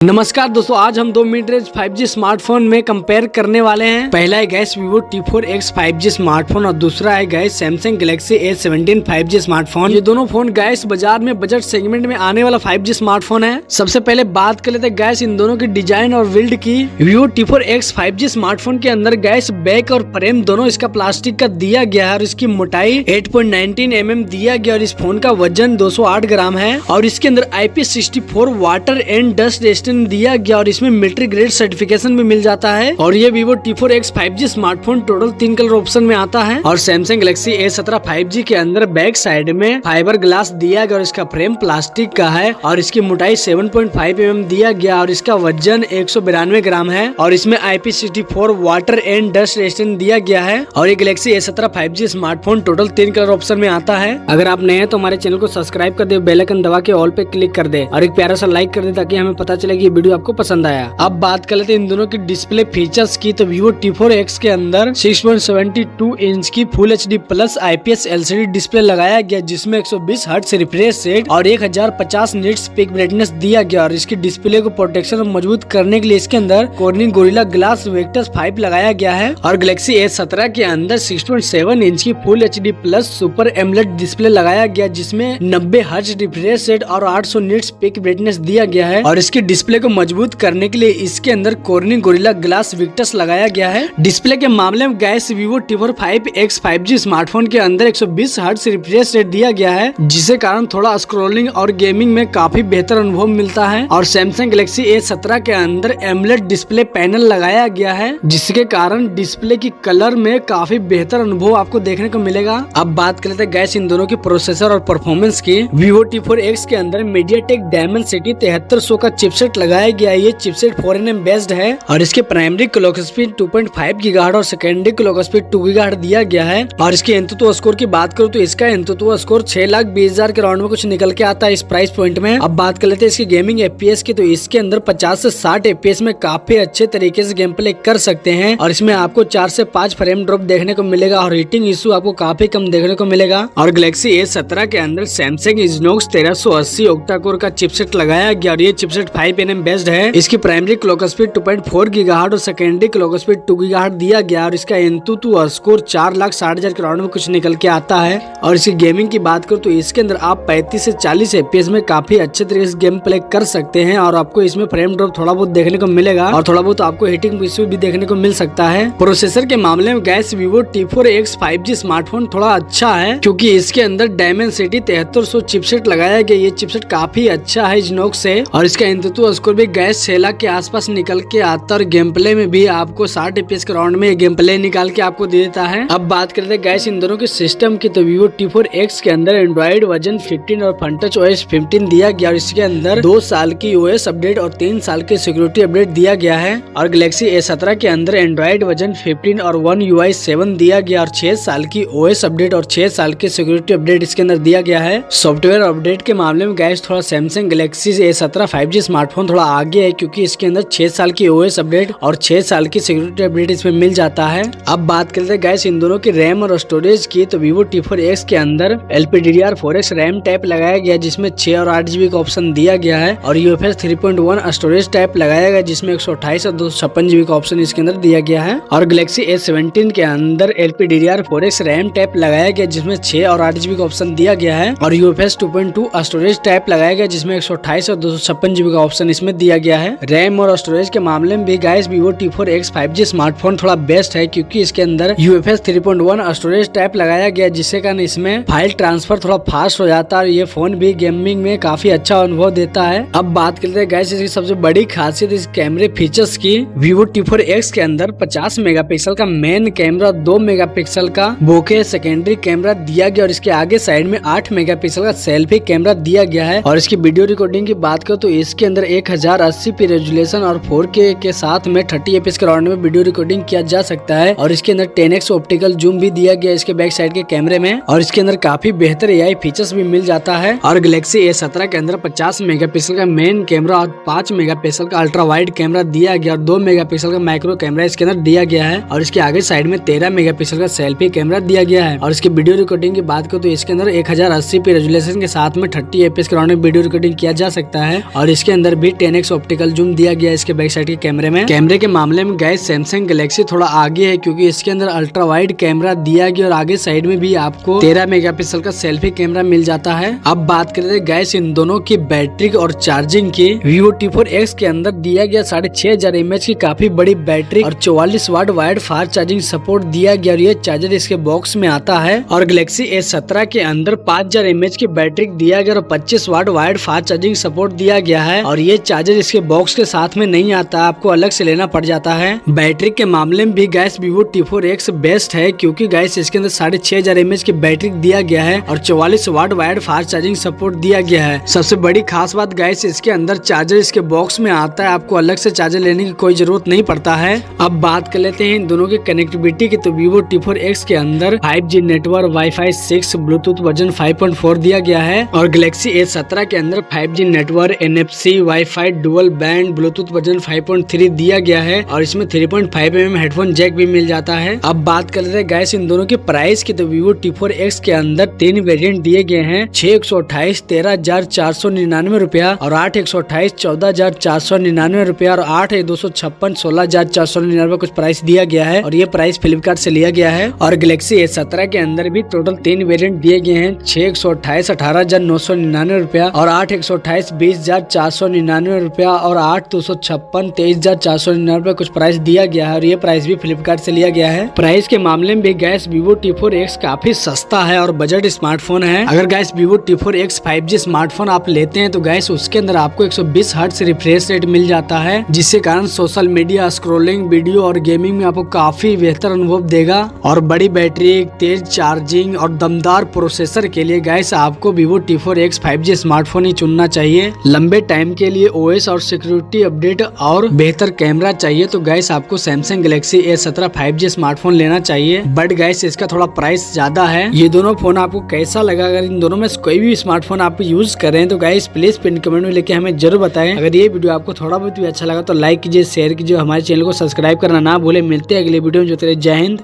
नमस्कार दोस्तों, आज हम दो मिड रेंज 5G स्मार्टफोन में कंपेयर करने वाले हैं। पहला है gas Vivo T4X 5G smartphone और दूसरा है gas Samsung Galaxy A17 5G smartphone. ये दोनों फोन गैस बाजार में बजट सेगमेंट में आने वाला 5G स्मार्टफोन है। सबसे पहले बात कर लेते हैं गैस इन दोनों की डिजाइन और बिल्ड की। Vivo T4X 5G स्मार्टफोन के अंदर गैस बैक और फ्रेम दोनों इसका प्लास्टिक का दिया गया है और इसकी मोटाई 8.19 mm दिया गया और इस फोन का वजन 208 ग्राम है और इसके अंदर IP64 वाटर एंड डस्ट दिया गया और इसमें मिलिट्री ग्रेड सर्टिफिकेशन भी मिल जाता है। और ये Vivo T4X 5G smartphone total 3 colour option में आता है। और Samsung Galaxy A17 5G के अंदर बैक साइड में फाइबर ग्लास दिया गया और इसका फ्रेम प्लास्टिक का है और इसकी मोटाई 7.5 mm दिया गया और इसका वजन 192 ग्राम है और इसमें IP64 water and dust resistant दिया गया है। और ये Galaxy A17 5G smartphone total 3 colour option में आता है। अगर आप नए हैं तो हमारे चैनल को सब्सक्राइब कर दे, बेल आइकन दबा के ऑल पे क्लिक कर दे और एक प्यारा सा लाइक कर दे ताकि हमें पता चले कि वीडियो आपको पसंद आया। अब बात कर लेते हैं इन दोनों की डिस्प्ले फीचर्स की। तो Vivo T4X के अंदर 6.72 इंच की full HD plus IPS LCD display लगाया गया जिसमें 120 हर्ट्ज रिफ्रेश रेट और 1050 निट्स पीक ब्राइटनेस दिया गया और इसकी डिस्प्ले को प्रोटेक्शन और मजबूत करने के लिए इसके अंदर Corning Gorilla Glass Victus 5 लगाया गया है। और Galaxy A17 के अंदर 6.7 इंच की full HD plus super AMOLED display लगाया गया जिसमें 90 हर्ट्ज रिफ्रेश रेट और 800 निट्स पीक ब्राइटनेस दिया गया है और इसकी डिस्प्ले को मजबूत करने के लिए इसके अंदर Corning Gorilla Glass Victus लगाया गया है। डिस्प्ले के मामले में gas Vivo T4X 5G smartphone के अंदर 120 हर्ट्ज रिफ्रेश रेट दिया गया है जिसके कारण थोड़ा स्क्रॉलिंग और गेमिंग में काफी बेहतर अनुभव मिलता है। और Samsung Galaxy A17 के अंदर एमोलेड डिस्प्ले पैनल लगाया गया है जिसके कारण डिस्प्ले की कलर में काफी बेहतर अनुभव आपको देखने को मिलेगा। अब बात कर लेते हैं गैस इन दोनों की प्रोसेसर और परफॉर्मेंस की। Vivo T4X के अंदर MediaTek Dimensity 7300 का चिपसेट लगाया गया। ये चिपसेट 4nm बेस्ड है और इसके प्राइमरी क्लॉक स्पीड 2.5 गीगाहर्ट्ज और सेकेंडरी क्लॉक स्पीड 2 गीगाहर्ट्ज दिया गया है। और इसके एंतुत्व स्कोर की बात करूँ तो इसका एंतुत्व स्कोर 6,20,000 के राउंड में कुछ निकल के आता है इस प्राइस पॉइंट में। अब बात कर लेते हैं इसकी गेमिंग FPS की। तो इसके अंदर 50 से 60 FPS में काफी अच्छे तरीके से गेम प्ले कर सकते हैं और इसमें आपको 4 से 5 फ्रेम ड्रॉप देखने को मिलेगा और हीटिंग इशू आपको काफी कम देखने को मिलेगा। और Galaxy A17 के अंदर Samsung Exynos 1380 ऑक्टा कोर का चिपसेट लगाया गया और ये चिपसेट 5nm बेस्ड है। इसकी प्राइमरी क्लॉक स्पीड 2.4 गीगाहर्ट्ज और सेकेंडरी क्लॉक स्पीड 2 गीगाहर्ट्ज दिया गया और इसका एंतुत्व स्कोर 4,60,000 के राउंड में कुछ निकल के आता है। और इसकी गेमिंग की बात करूँ तो इसके अंदर आप 35 से 40 FPS में काफी अच्छे तरीके से गेम प्ले कर सकते हैं और आपको इसमें फ्रेम ड्रॉप थोड़ा बहुत देखने को मिलेगा और थोड़ा बहुत आपको हीटिंग इशू भी देखने को मिल सकता है। प्रोसेसर के मामले में gas Vivo T4X 5G smartphone थोड़ा अच्छा है क्योंकि इसके अंदर Dimensity 7300 चिपसेट लगाया गया। ये चिपसेट काफी अच्छा है Exynos से और इसका एंतुत्व स्कोर भी गैस 6 लाख के आसपास निकल के आता और गेम प्ले में भी आपको 60 FPS के राउंड में गेम प्ले निकाल के आपको दे देता है। अब बात करते हैं गैस इन दोनों के सिस्टम की। तो Vivo T4X के अंदर एंड्रॉइड वर्जन 15 और FunTouch OS 15 दिया गया और इसके अंदर 2 साल की OS अपडेट और 3 साल की सिक्योरिटी अपडेट दिया गया है। और Galaxy A17 के अंदर एंड्रॉइड वर्जन 15 और One UI 7 दिया गया और 6 साल की OS अपडेट और 6 साल की सिक्योरिटी अपडेट इसके अंदर दिया गया है। सॉफ्टवेयर अपडेट के मामले में गैस थोड़ा Samsung Galaxy A17 5G smartphone थोड़ा आगे है क्योंकि इसके अंदर 6 साल की OS अपडेट और 6 साल की सिक्योरिटी अपडेट इसमें मिल जाता है। अब बात करते हैं गैस इन दोनों की रैम और स्टोरेज की। तो Vivo T4X के अंदर LPDDR4X रैम टाइप लगाया गया जिसमें 6 और 8 GB का ऑप्शन दिया गया है और UFS 3.1 स्टोरेज टाइप लगाया गया जिसमें 128 और 256 GB का ऑप्शन इसके अंदर दिया गया है। और Galaxy A17 के अंदर LPDDR4X रैम टाइप लगाया गया जिसमें 6 और 8 GB का ऑप्शन दिया गया है और UFS 2.2 स्टोरेज टाइप लगाया गया जिसमें 128 और 256 GB का ऑप्शन इसमें दिया गया है। रैम और स्टोरेज के मामले में भी guys Vivo T4X 5G smartphone थोड़ा बेस्ट है क्योंकि इसके अंदर UFS 3.1 स्टोरेज टाइप लगाया गया जिससे कारण इसमें फाइल ट्रांसफर थोड़ा फास्ट हो जाता है और ये फोन भी गेमिंग में काफी अच्छा अनुभव देता है। अब बात करते हैं गाइस इसकी सबसे बड़ी खासियत इस कैमरे फीचर्स की। Vivo T4X के अंदर 50 मेगापिक्सल का मेन कैमरा, 2 मेगापिक्सल का बोके सेकेंडरी कैमरा दिया गया और इसके आगे साइड में 8 मेगापिक्सल का सेल्फी कैमरा दिया गया है। और इसकी वीडियो रिकॉर्डिंग की बात करो तो इसके अंदर 1080p रेजोल्यूशन और 4K के साथ में 30 FPS के राउंड में वीडियो रिकॉर्डिंग किया जा सकता है। और इसके अंदर 10x ऑप्टिकल जूम भी दिया गया इसके बैक साइड के कैमरे में और इसके अंदर काफी बेहतर AI फीचर्स भी मिल जाता है। और Galaxy A17 के अंदर 50 मेगापिक्सल का मेन कैमरा और 5 मेगापिक्सल का अल्ट्रा वाइड कैमरा दिया गया और 2 मेगापिक्सल का माइक्रो कैमरा इसके अंदर दिया गया है और इसके आगे साइड में 13 मेगापिक्सल का सेल्फी कैमरा दिया गया है। और इसकी वीडियो रिकॉर्डिंग की बात करो तो इसके अंदर 1080p रेजोल्यूशन के साथ में 30 FPS के राउंड में वीडियो रिकॉर्डिंग किया जा सकता है और इसके अंदर भी भी 10x ऑप्टिकल जूम दिया गया है इसके बैक साइड के कैमरे में। कैमरे के मामले में गाइस सैमसंग गैलेक्सी थोड़ा आगे है क्योंकि इसके अंदर अल्ट्रा वाइड कैमरा दिया गया और आगे साइड में भी आपको 13 मेगापिक्सल का सेल्फी कैमरा मिल जाता है। अब बात करते हैं गाइस इन दोनों की बैटरी और चार्जिंग की। Vivo T4X के अंदर दिया गया 6500 mAh की काफी बड़ी बैटरी और 44 वाट वायर्ड फास्ट चार्जिंग सपोर्ट दिया गया और ये चार्जर इसके बॉक्स में आता है। और गैलेक्सी S17 के अंदर 5000 mAh की बैटरी दिया गया और 25 वाट वायर्ड फास्ट चार्जिंग सपोर्ट दिया गया है और ये चार्जर इसके बॉक्स के साथ में नहीं आता, आपको अलग से लेना पड़ जाता है। बैटरी के मामले में भी गाइस Vivo T4X बेस्ट है क्योंकि गाइस इसके अंदर 6500 mAh की बैटरी दिया गया है और 44 वाट वायर्ड फास्ट चार्जिंग सपोर्ट दिया गया है। सबसे बड़ी खास बात गाइस इसके अंदर चार्जर इसके बॉक्स में आता है, आपको अलग से चार्जर लेने की कोई जरूरत नहीं पड़ता है। अब बात कर लेते हैं इन दोनों की कनेक्टिविटी की। तो Vivo T4X के अंदर 5G network, Wi-Fi 6, Bluetooth version 5.4 दिया गया है और गैलेक्सी S17 के अंदर 5G network, NFC, Wi-Fi dual band, Bluetooth version 5.3 दिया गया है और इसमें 3.5 mm हेडफोन जैक भी मिल जाता है। अब बात कर लेते हैं गाइस इन दोनों की प्राइस की। तो Vivo T4X के अंदर 3 वेरिएंट दिए गए हैं, 6128 13,499 रुपया और 8128 14,499 रुपया और 8256 16,499 कुछ प्राइस दिया गया है और ये प्राइस फ्लिपकार्ट से लिया गया है। और गैलेक्सी S17 के अंदर भी टोटल 3 वेरिएंट दिए गए हैं, 6128 18,999 रुपया और 8128 20,499 रुपया और 8256 23,499 रुपया कुछ प्राइस दिया गया है और ये प्राइस भी फ्लिपकार्ट से लिया गया है। प्राइस के मामले में भी गैस Vivo T4X काफी सस्ता है और बजट स्मार्टफोन है। अगर gas Vivo T4X 5G smartphone आप लेते हैं तो गैस उसके अंदर आपको 120 हर्ट्ज रिफ्रेश रेट मिल जाता है जिससे कारण सोशल मीडिया स्क्रॉलिंग, वीडियो और गेमिंग में आपको काफी बेहतर अनुभव देगा। और बड़ी बैटरी, तेज चार्जिंग और दमदार प्रोसेसर के लिए गैस आपको Vivo T4X 5G स्मार्टफोन ही चुनना चाहिए। लंबे टाइम के लिए OS और सिक्योरिटी अपडेट और बेहतर कैमरा चाहिए तो गैस आपको Samsung Galaxy S17 5G smartphone लेना चाहिए, बट गैस इसका थोड़ा प्राइस ज्यादा है। ये दोनों फोन आपको कैसा लगा? अगर इन दोनों में कोई भी स्मार्टफोन आप यूज कर रहे हैं तो गाइस प्लीज पिन कमेंट में लेके हमें जरूर बताएं। अगर ये वीडियो आपको थोड़ा बहुत भी अच्छा लगा तो लाइक कीजिए, शेयर कीजिए, हमारे चैनल को सब्सक्राइब करना ना भूले। मिलते हैं अगले वीडियो में। जो तेरे जय हिंद।